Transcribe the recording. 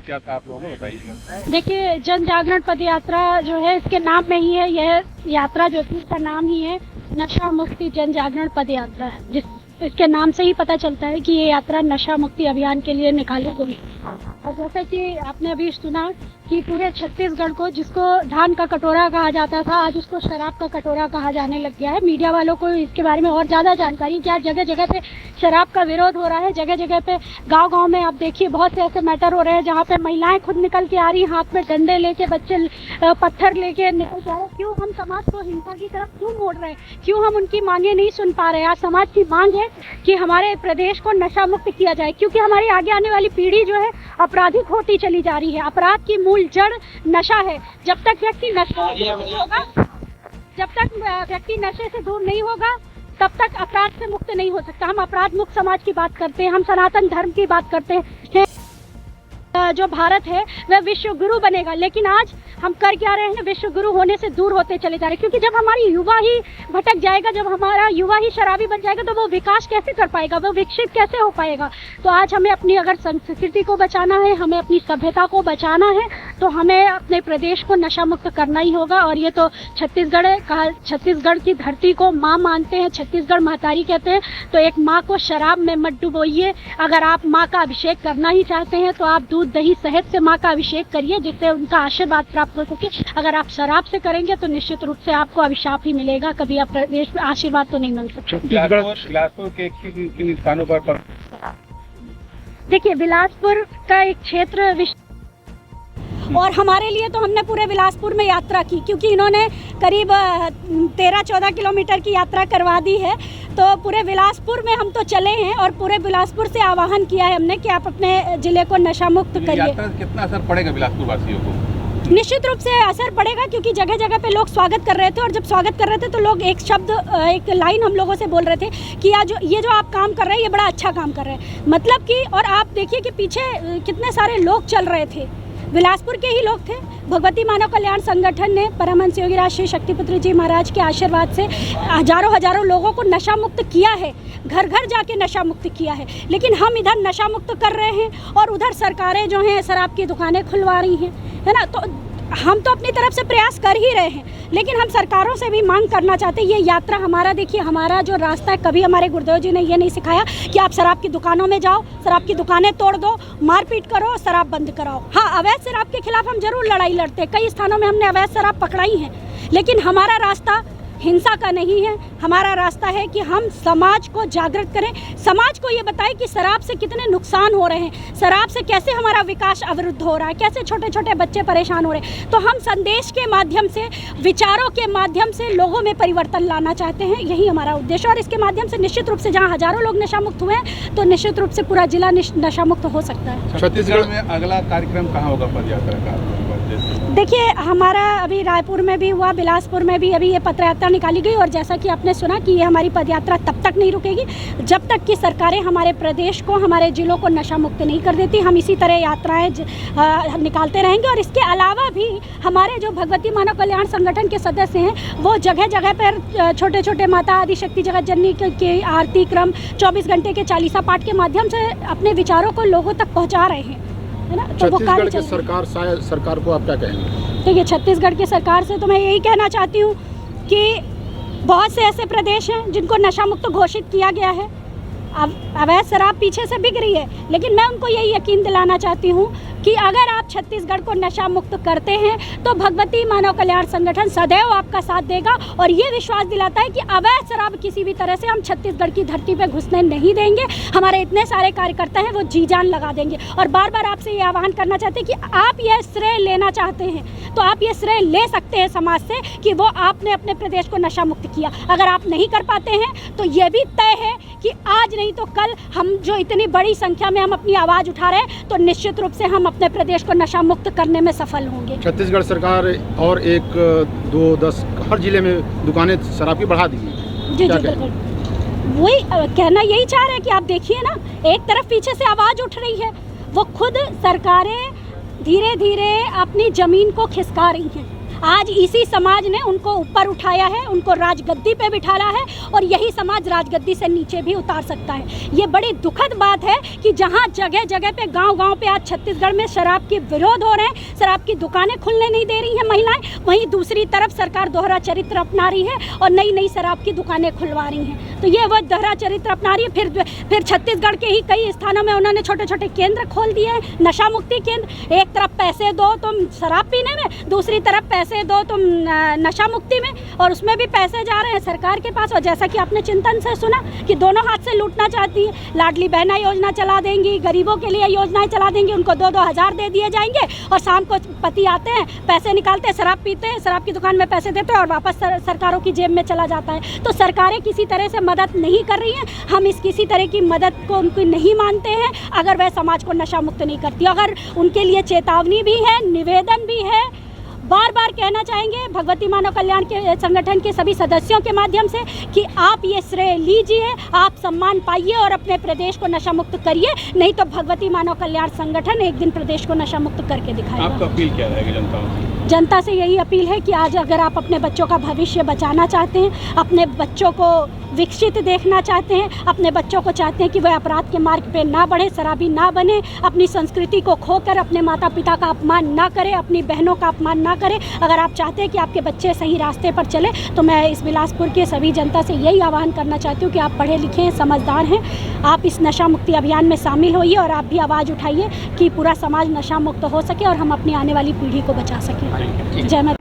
क्या था आप लोगों को बताइएगा। देखिए, जन जागरण पद यात्रा जो है इसके नाम में ही है, यह यात्रा जो थी इसका नाम ही है नशा मुक्ति जन जागरण पद यात्रा है। जिस इसके नाम से ही पता चलता है कि ये यात्रा नशा मुक्ति अभियान के लिए निकाली गई। और जैसे कि आपने अभी सुना कि पूरे छत्तीसगढ़ को, जिसको धान का कटोरा कहा जाता था, आज उसको शराब का कटोरा कहा जाने लग गया है। मीडिया वालों को इसके बारे में और ज़्यादा जानकारी, क्या जगह जगह पे शराब का विरोध हो रहा है। जगह जगह पे गांव-गांव में आप देखिए बहुत से ऐसे मैटर हो रहे हैं जहां पे महिलाएं खुद निकल के आ रही, हाथ में डंडे लेके, बच्चे पत्थर लेके निकल जा रहे हैं। क्यों हम समाज को हिंसा की तरफ क्यों मोड़ रहे हैं? क्यों हम उनकी मांगे नहीं सुन पा रहे हैं? आज समाज की मांग है कि हमारे प्रदेश को नशा मुक्त किया जाए, क्योंकि हमारी आगे आने वाली पीढ़ी जो है अपराधिक होती चली जा रही है। अपराध की मूल जड़ नशा है। जब तक व्यक्ति नशे से दूर नहीं होगा तब तक अपराध से मुक्त नहीं हो सकता। हम अपराध मुक्त समाज की बात करते हैं, हम सनातन धर्म की बात करते हैं। जो भारत है वह विश्व गुरु बनेगा, लेकिन आज हम कर क्या रहे हैं? विश्व गुरु होने से दूर होते चले जा रहे हैं। क्योंकि जब हमारी युवा ही भटक जाएगा, जब हमारा युवा ही शराबी बन जाएगा, तो वो विकास कैसे कर पाएगा, वो विकसित कैसे हो पाएगा? तो आज हमें अपनी अगर संस्कृति को बचाना है, हमें अपनी सभ्यता को बचाना है, तो हमें अपने प्रदेश को नशा मुक्त करना ही होगा। और ये तो छत्तीसगढ़ है, छत्तीसगढ़ की धरती को माँ मानते हैं, छत्तीसगढ़ महतारी कहते हैं। तो एक माँ को शराब में मत डुबोइए। अगर आप माँ का अभिषेक करना ही चाहते हैं तो आप दूध दही शहद से माँ का अभिषेक करिए, जिससे उनका आशीर्वाद प्राप्त हो सके। अगर आप शराब से करेंगे तो निश्चित रूप से आपको अभिशाप ही मिलेगा, कभी आप प्रदेश में आशीर्वाद तो नहीं मिल सकता। बिलासपुर के किन स्थानों पर? देखिए, बिलासपुर का एक क्षेत्र और हमारे लिए तो हमने पूरे बिलासपुर में यात्रा की, क्योंकि इन्होंने करीब 13-14 किलोमीटर की यात्रा करवा दी है। तो पूरे बिलासपुर में हम तो चले हैं और पूरे बिलासपुर से आह्वान किया है हमने कि आप अपने जिले को नशा मुक्त करिए। यात्रा से कितना असर पड़ेगा बिलासपुर वासियों को? निश्चित रूप से असर पड़ेगा, क्योंकि जगह जगह पे लोग स्वागत कर रहे थे, और जब स्वागत कर रहे थे तो लोग एक शब्द, एक लाइन हम लोगों से बोल रहे थे कि ये जो आप काम कर रहे हैं ये बड़ा अच्छा काम कर रहे हैं। मतलब कि, और आप देखिए कि पीछे कितने सारे लोग चल रहे थे, बिलासपुर के ही लोग थे। भगवती मानव कल्याण संगठन ने परमहंस योगीराज श्री शक्तिपुत्र जी महाराज के आशीर्वाद से हजारों लोगों को नशा मुक्त किया है, घर घर जाके नशा मुक्त किया है। लेकिन हम इधर नशा मुक्त कर रहे हैं और उधर सरकारें जो हैं शराब की दुकानें खुलवा रही हैं, है ना। तो हम तो अपनी तरफ से प्रयास कर ही रहे हैं, लेकिन हम सरकारों से भी मांग करना चाहते हैं। ये यात्रा हमारा, देखिए हमारा जो रास्ता है, कभी हमारे गुरुदेव जी ने ये नहीं सिखाया कि आप शराब की दुकानों में जाओ, शराब की दुकानें तोड़ दो, मारपीट करो, शराब बंद कराओ। हाँ, अवैध शराब के खिलाफ हम जरूर लड़ाई लड़ते हैं, कई स्थानों में हमने अवैध शराब पकड़ाई है, लेकिन हमारा रास्ता हिंसा का नहीं है। हमारा रास्ता है कि हम समाज को जागृत करें, समाज को ये बताएं कि शराब से कितने नुकसान हो रहे हैं, शराब से कैसे हमारा विकास अवरुद्ध हो रहा है, कैसे छोटे छोटे बच्चे परेशान हो रहे हैं। तो हम संदेश के माध्यम से, विचारों के माध्यम से लोगों में परिवर्तन लाना चाहते हैं, यही हमारा उद्देश्य। और इसके माध्यम से निश्चित रूप से जहाँ हजारों लोग नशा मुक्त हुए हैं, तो निश्चित रूप से पूरा जिला नशा मुक्त हो सकता है। छत्तीसगढ़ में अगला कार्यक्रम कहाँ होगा पद यात्रा का? देखिए, हमारा अभी रायपुर में भी हुआ, बिलासपुर में भी अभी ये पद यात्रा निकाली गई। और जैसा कि आपने सुना कि ये हमारी पद यात्रा तब तक नहीं रुकेगी जब तक कि सरकारें हमारे प्रदेश को, हमारे जिलों को नशा मुक्त नहीं कर देती। हम इसी तरह यात्राएं निकालते रहेंगे। और इसके अलावा भी हमारे जो भगवती मानव कल्याण संगठन के सदस्य हैं, वो जगह जगह पर छोटे छोटे माता आदिशक्ति जगत जननी के आरती क्रम 24 घंटे के चालीसा पाठ के माध्यम से अपने विचारों को लोगों तक पहुँचा रहे हैं, है ना। तो छत्तीसगढ़ की सरकार को आप क्या कहेंगे? देखिए, छत्तीसगढ़ की सरकार से तो मैं यही कहना चाहती हूँ कि बहुत से ऐसे प्रदेश हैं जिनको नशा मुक्त घोषित किया गया है। अब अवैध शराब पीछे से बिक रही है, लेकिन मैं उनको यही यकीन दिलाना चाहती हूँ कि अगर आप छत्तीसगढ़ को नशा मुक्त करते हैं तो भगवती मानव कल्याण संगठन सदैव आपका साथ देगा। और ये विश्वास दिलाता है कि अवैध शराब किसी भी तरह से हम छत्तीसगढ़ की धरती पे घुसने नहीं देंगे। हमारे इतने सारे कार्यकर्ता हैं, वो जी जान लगा देंगे। और बार बार आपसे ये आह्वान करना चाहते हैं कि आप ये श्रेय लेना चाहते हैं तो आप ये श्रेय ले सकते हैं समाज से कि वो आपने अपने प्रदेश को नशा मुक्त किया। अगर आप नहीं कर पाते हैं तो ये भी तय है कि आज नहीं तो कल हम जो इतनी बड़ी संख्या में हम अपनी आवाज़ उठा रहे हैं, तो निश्चित रूप से हम अपने प्रदेश को नशा मुक्त करने में सफल होंगे। छत्तीसगढ़ सरकार और 1, 2, 10 हर जिले में दुकानें शराब की बढ़ा दी। जी बिल्कुल, वही कहना यही चाह रहे हैं कि आप देखिए ना, एक तरफ पीछे से आवाज़ उठ रही है, वो खुद सरकारें धीरे धीरे अपनी ज़मीन को खिसका रही हैं। आज इसी समाज ने उनको ऊपर उठाया है, उनको राजगद्दी पे बिठाया है और यही समाज राजगद्दी से नीचे भी उतार सकता है। ये बड़ी दुखद बात है कि जहाँ जगह जगह पे गांव-गांव पे आज छत्तीसगढ़ में शराब के विरोध हो रहे हैं, शराब की दुकानें खुलने नहीं दे रही हैं महिलाएं, वहीं दूसरी तरफ सरकार दोहरा चरित्र अपना रही है और नई नई शराब की दुकानें खुलवा रही हैं। तो ये वो दोहरा चरित्र अपना रही है। फिर छत्तीसगढ़ के ही कई स्थानों में उन्होंने छोटे छोटे केंद्र खोल दिए हैं, नशा मुक्ति केंद्र। एक तरफ पैसे दो तुम शराब पीने में, दूसरी तरफ पैसे दो तुम नशा मुक्ति में, और उसमें भी पैसे जा रहे हैं सरकार के पास। और जैसा कि आपने चिंतन से सुना कि दोनों हाथ से लूटना चाहती है, लाडली बहना योजना चला देंगी, गरीबों के लिए योजनाएं चला देंगी, उनको 2-2 हज़ार दे दिए जाएंगे और शाम को पति आते हैं, पैसे निकालते हैं, शराब पीते हैं, शराब की दुकान में पैसे देते हैं और वापस सरकारों की जेब में चला जाता है। तो सरकारें किसी तरह से मदद नहीं कर रही हैं। हम इस किसी तरह की मदद को उनकी नहीं मानते हैं अगर वह समाज को नशा मुक्त नहीं करती। अगर उनके लिए चेतावनी भी है, निवेदन भी है, बार बार कहना चाहेंगे भगवती मानव कल्याण के संगठन के सभी सदस्यों के माध्यम से कि आप ये श्रेय लीजिए, आप सम्मान पाइए और अपने प्रदेश को नशा मुक्त करिए, नहीं तो भगवती मानव कल्याण संगठन एक दिन प्रदेश को नशा मुक्त करके दिखाएगा। आपका अपील क्या रहेगी जनता से? जनता से यही अपील है कि आज अगर आप अपने बच्चों का भविष्य बचाना चाहते हैं, अपने बच्चों को विकसित देखना चाहते हैं, अपने बच्चों को चाहते हैं कि वह अपराध के मार्ग पे ना बढ़े, शराबी ना बने, अपनी संस्कृति को खोकर अपने माता पिता का अपमान ना करें, अपनी बहनों का अपमान ना करें, अगर आप चाहते हैं कि आपके बच्चे सही रास्ते पर चले, तो मैं इस बिलासपुर के सभी जनता से यही आह्वान करना चाहती हूँ कि आप पढ़े लिखे हैं, समझदार हैं, आप इस नशा मुक्ति अभियान में शामिल होइए और आप भी आवाज़ उठाइए कि पूरा समाज नशा मुक्त हो सके और हम अपनी आने वाली पीढ़ी को बचा सकें। जय माता।